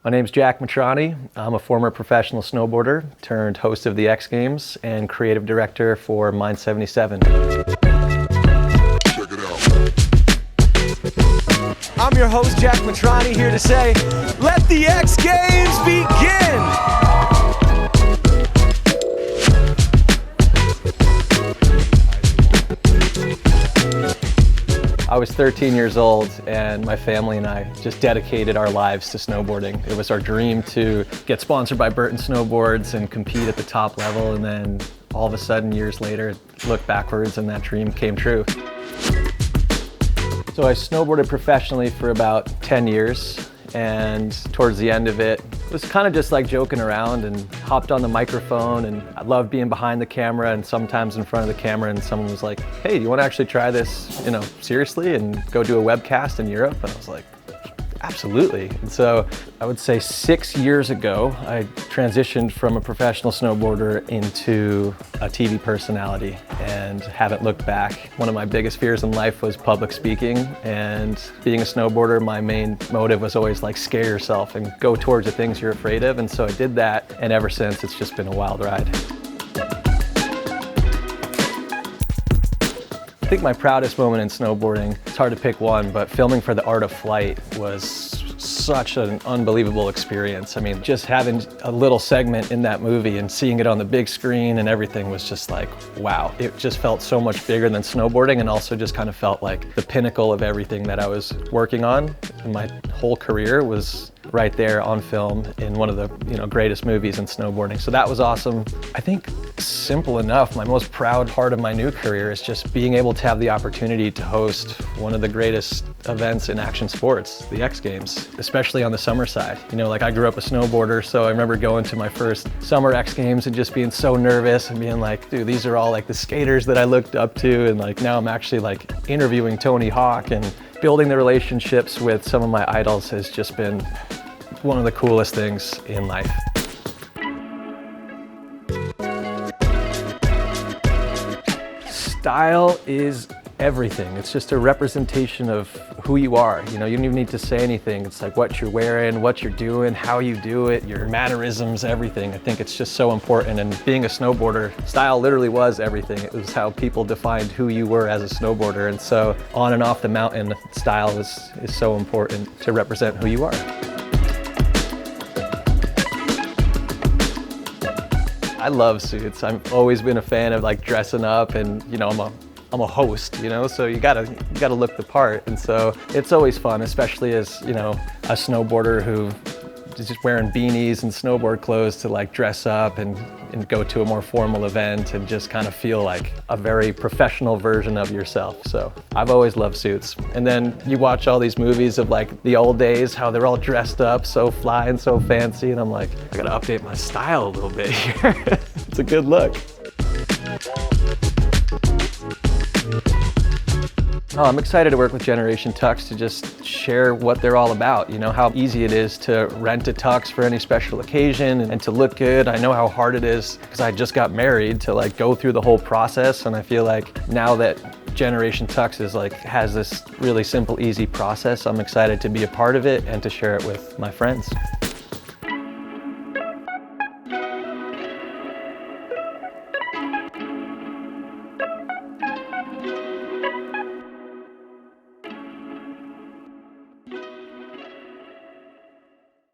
My name's Jack Mitrani. I'm a former professional snowboarder turned host of the X Games and creative director for Mind 77. Check it out. I'm your host, Jack Mitrani, here to say, let the X Games begin! I was 13 years old and my family and I just dedicated our lives to snowboarding. It was our dream to get sponsored by Burton Snowboards and compete at the top level, and then all of a sudden, years later, look backwards and that dream came true. So I snowboarded professionally for about 10 years, and towards the end of it, was kind of just like joking around and hopped on the microphone, and I loved being behind the camera and sometimes in front of the camera, and someone was like, hey, do you want to actually try this, seriously and go do a webcast in Europe? And I was like, absolutely. And so I would say 6 years ago, I transitioned from a professional snowboarder into a TV personality and haven't looked back. One of my biggest fears in life was public speaking, and being a snowboarder, my main motive was always like scare yourself and go towards the things you're afraid of. And so I did that, and ever since it's just been a wild ride. I think my proudest moment in snowboarding, it's hard to pick one, but filming for The Art of Flight was such an unbelievable experience. I mean, just having a little segment in that movie and seeing it on the big screen and everything was just like, wow. It just felt so much bigger than snowboarding, and also just kind of felt like the pinnacle of everything that I was working on. And my whole career was right there on film in one of the greatest movies in snowboarding. So that was awesome. I think simple enough, my most proud part of my new career is just being able to have the opportunity to host one of the greatest events in action sports, the X Games, especially on the summer side. Like I grew up a snowboarder, so I remember going to my first summer X Games and just being so nervous and being like, dude, these are all like the skaters that I looked up to, and like now I'm actually like interviewing Tony Hawk, and building the relationships with some of my idols has just been one of the coolest things in life. Style is everything. It's just a representation of who you are. You don't even need to say anything. It's like what you're wearing, what you're doing, how you do it, your mannerisms, everything. I think it's just so important. And being a snowboarder, style literally was everything. It was how people defined who you were as a snowboarder. And so on and off the mountain, style is so important to represent who you are. I love suits. I've always been a fan of like dressing up, and I'm a host, so you gotta look the part. And so it's always fun, especially as, a snowboarder who is just wearing beanies and snowboard clothes to like dress up and go to a more formal event and just kind of feel like a very professional version of yourself. So I've always loved suits. And then you watch all these movies of like the old days, how they're all dressed up, so fly and so fancy. And I'm like, I gotta update my style a little bit here. It's a good look. Oh, I'm excited to work with Generation Tux to just share what they're all about. How easy it is to rent a tux for any special occasion and to look good. I know how hard it is because I just got married to like go through the whole process, and I feel like now that Generation Tux has this really simple, easy process, I'm excited to be a part of it and to share it with my friends.